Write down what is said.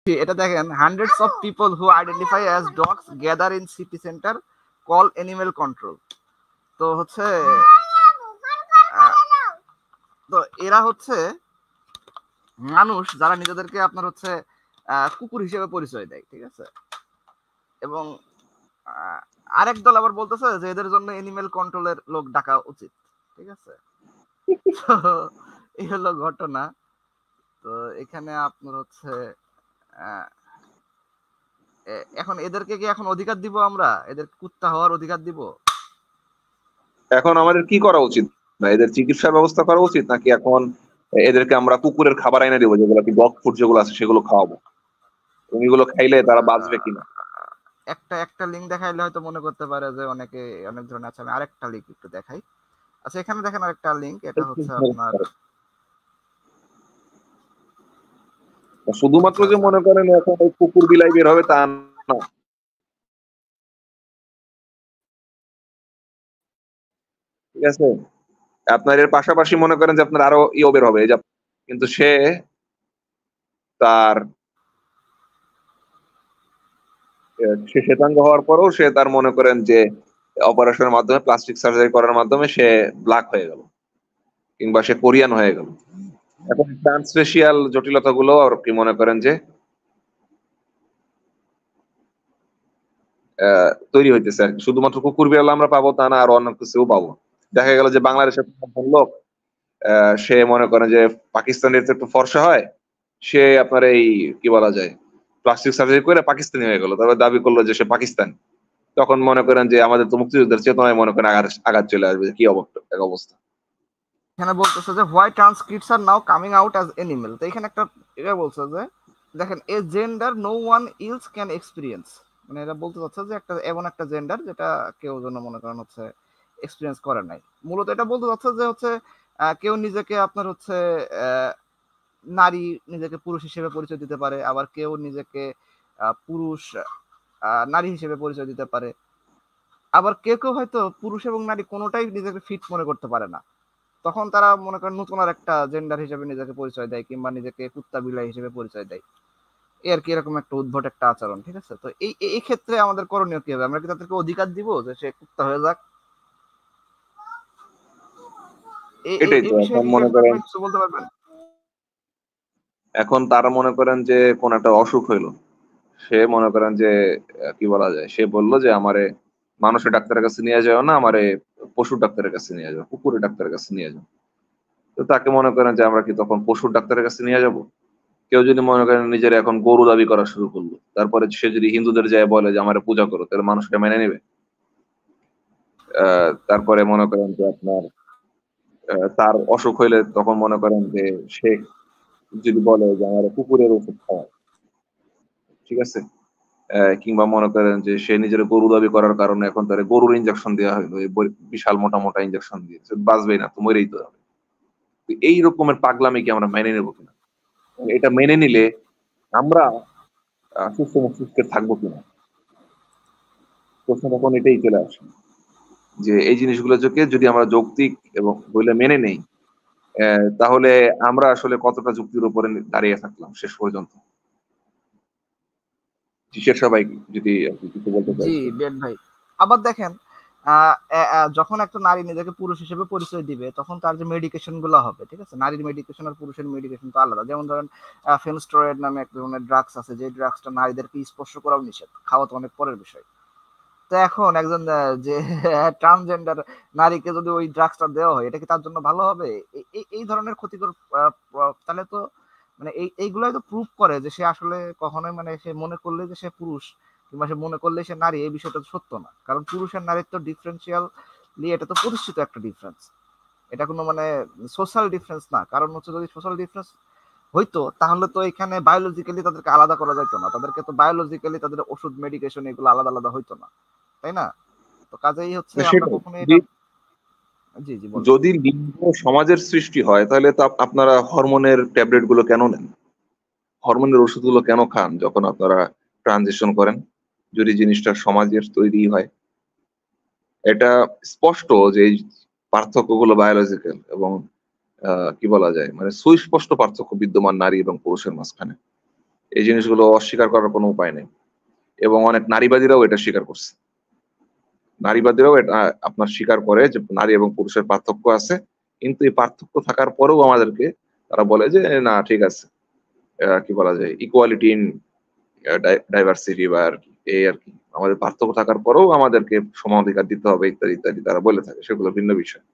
এটা দেখেন, hundreds of people who identify as dogs gather in city centre call animal control. তো হচ্ছে তো এরা হচ্ছে মানুষ যারা নিজেদেরকে আপনার হচ্ছে কুকুর হিসেবে পরিচয় দেয়, ঠিক আছে। এবং আরেক দল আবার বলতেছে যে এদের জন্য অ্যানিমেল কন্ট্রোলের লোক ডাকা উচিত, ঠিক আছে। তো এই হলো ঘটনা। তো এখানে আপনার হচ্ছে এখন এদেরকে কি এখন অধিকার দিব আমরা, এদের কুত্তা হওয়ার অধিকার দিব? এখন আমাদের কি করা উচিত? না এদের চিকিৎসার ব্যবস্থা করা উচিত, নাকি এখন এদেরকে আমরা কুকুরের খাবার এনে দেবো, যেগুলো কি ডগ ফুড যেগুলো আছে সেগুলো খাওয়াবো, এগুলো খাইলে তারা বাঁচবে কিনা? একটা লিঙ্ক দেখাইলে হয়তো মনে করতে পারে যে অনেকে অনেক ধরনের আছে। আমি আরেকটা লিঙ্ক একটু দেখাই। আচ্ছা, এখানে দেখেন আরেকটা লিঙ্ক, এটা হচ্ছে আপনার শুধুমাত্র যে মনে করেন এখন কুকুর বিলাই বের হবে তা না, ঠিক আছে। আপনার এর পাশাপাশি মনে করেন যে আপনার আরো ইও বের হবে, কিন্তু সে তার সে শ্বেতাঙ্গ হওয়ার পরেও সে তার মনে করেন যে অপারেশনের মাধ্যমে, প্লাস্টিক সার্জারি করার মাধ্যমে সে ব্ল্যাক হয়ে গেল, কিংবা সে কোরিয়ান হয়ে গেল। এখন ট্রান্সরেশিয়াল জটিলতা গুলো আর কি মনে করেন যে তৈরি হইতেছে আর কি। শুধুমাত্র কুকুর বিড়াল আমরা পাবো তা না, আর অন্য কিছুও পাবো। দেখা গেল যে বাংলাদেশের লোক সে মনে করেন যে পাকিস্তানের একটু ফর্সা হয়, সে আপনার এই কি বলা যায় প্লাস্টিক সার্জারি করে পাকিস্তানি হয়ে গেল, তারপর দাবি করলো যে সে পাকিস্তানি। তখন মনে করেন যে আমাদের তো মুক্তিযুদ্ধের চেতনায় মনে করেন আঘাত চলে আসবে, কি অবস্থা। এখানে বলতেছে যে why trans kids are now coming out as animal. তো এখানে একটা এটা বলছে যে দেখেন, a gender no one else can experience. মানে এরা বলতে চাচ্ছে যে একটা এমন একটা জেন্ডার যেটা কেউ যেন মনে করেন হচ্ছে এক্সপিরিয়েন্স করে নাই। মূলত এটা বলতে চাচ্ছে যে হচ্ছে কেউ নিজেকে আপনার হচ্ছে নারী নিজেকে পুরুষ হিসেবে পরিচয় দিতে পারে, আবার কেউ নিজেকে পুরুষ নারী হিসেবে পরিচয় দিতে পারে, আবার কেউ কেউ হয়তো পুরুষ এবং নারী কোনোটাই নিজেকে ফিট মনে করতে পারে না। তখন তারা মনে করেন নতুন আর একটা জেন্ডার হিসেবে নিজেকে পরিচয় দেয়, কিংবা নিজেকে কুত্তা বিলাই হিসেবে পরিচয় দেয়। এর কি এরকম একটা উদ্ভট একটা আচরণ, ঠিক আছে। তো এই এই ক্ষেত্রে আমাদের করণীয় কি হবে? আমরা কি তাদেরকে অধিকার দিব যে সে কুত্তা হয়ে যাক? এটাই এই তো বিষয়ে এখন কি মনে আপনার করেন, কিছু বলতে পারবেন? এখন তারা মনে করেন যে কোন একটা অসুখ হইলো, সে মনে করেন যে কি বলা যায়, সে বললো যে আমারে মানুষের ডাক্তারের কাছে নিয়ে যাও না, আমারে পশুর ডাক্তারের কাছে নিয়ে যাও, কুকুরের ডাক্তারের কাছে নিয়ে যাও। তো তাকে মনে করেন যে আমরা কি তখন পশুর ডাক্তারের কাছে নিয়ে যাব? কেউ যদি মনে করেন নিজের এখন গরু দাবি করা শুরু করলো, তারপরে সে যদি হিন্দুদের যায় বলে যে আমার পূজা করো, তাহলে মানুষটা মেনে নেবে? তারপরে মনে করেন যে আপনার তার অসুখ হইলে তখন মনে করেন যে সে যদি বলে যে আমার কুকুরের ওষুধ খাওয়া, ঠিক আছে। কিংবা মনে করেন যে সে নিজের গরু দাবি করার কারণে এখন তার গরুর ইনজেকশন দেওয়া হলো, এই বিশাল মোটা মোটা ইনজেকশন দিয়ে, সে বাঁচবেই না, তো মরেই তো হবে। এই রকমের পাগলামি কি আমরা মেনে নেবো কিনা? এটা মেনে নিলে আমরা সুস্থ মস্তিষ্কে থাকবো কিনা, প্রশ্ন তখন এটাই চলে আসে। যে এই জিনিসগুলোকে যদি আমরা যৌক্তিক এবং বলে মেনে নেই, তাহলে আমরা আসলে কতটা যুক্তির উপরে দাঁড়িয়ে থাকলাম শেষ পর্যন্ত। সবাই যদি কিছু বলতে জি চাই। বেন ভাই, আবার দেখেন, যখন একটা নারী নিজেকে পুরুষ হিসেবে পরিচয় দিবে, তখন তার যে মেডিকেশন গুলো হবে, ঠিক আছে, নারীর মেডিকেশন আর পুরুষের মেডিকেশন তো আলাদা। যেমন ধরেন ফেনস্টেরয়েড নামে এক ধরনের ড্রাগস আছে, যে ড্রাগসটা নারীদেরকে স্পর্শ করাও নিষেধ, খাওয়া তো অনেক পরের বিষয়। তো এখন একজন যে ট্রান্সজেন্ডার নারীকে যদি ওই ড্রাগসটা দেওয়া হয়, এটা কি তার জন্য ভালো হবে? এই ধরনের ক্ষতিকর তাহলে তো মানে এইগুলাই তো প্রুভ করে যে সে আসলে কখনোই, মানে সে মনে করলে যে সে পুরুষ, কিংবা সে মনে করলে সে নারী, এই বিষয়টা সত্য না। কারণ পুরুষ আর নারীর তো ডিফারেন্সিয়াল, এটা তো প্রতিষ্ঠিত একটা ডিফারেন্স। এটা কোনো মানে সোশ্যাল ডিফারেন্স না। কারণ হচ্ছে যদি সোশ্যাল ডিফারেন্স হইতো, তাহলে তো এখানে বায়োলজিক্যালি তাদেরকে আলাদা করা যাইতো না, তাদেরকে তো বায়োলজিক্যালি তাদের ওষুধ মেডিকেশন এগুলো আলাদা আলাদা হইতো না, তাই না? তো কাজেই হচ্ছে আমরা সেটাই, কখনো এটা। জি জি বলেন। যদি লিঙ্গ সমাজের সৃষ্টি হয়, তাহলে তো আপনারা হরমোনের ট্যাবলেট গুলো কেন নেন? হরমোনের ওষুধগুলো কেন খান যখন আপনারা ট্রানজিশন করেন? যদি জিনিসটা সমাজের তৈরি হয়, এটা স্পষ্ট যে এই পার্থক্যগুলো বায়োলজিক্যাল এবং কি বলা যায়, মানে সুস্পষ্ট পার্থক্য বিদ্যমান নারী এবং পুরুষের মাঝখানে। এই জিনিসগুলো অস্বীকার করার কোনো উপায় নেই। এবং অনেক নারীবাদীরাও এটা স্বীকার করছে। নারীবাদীরাও এটা আপনার স্বীকার করে যে নারী এবং পুরুষের পার্থক্য আছে। কিন্তু এই পার্থক্য থাকার পরেও আমাদেরকে তারা বলে যে না ঠিক আছে। কি বলা যায়? ইকুয়ালিটি ইন ডাইভার্সিটি বা আরকি এই আরকি। আমাদের পার্থক্য থাকার পরেও আমাদেরকে সমান অধিকার দিতে হবে ইত্যাদি, ইত্যাদি তারা বলে থাকে। সেগুলো ভিন্ন বিষয়।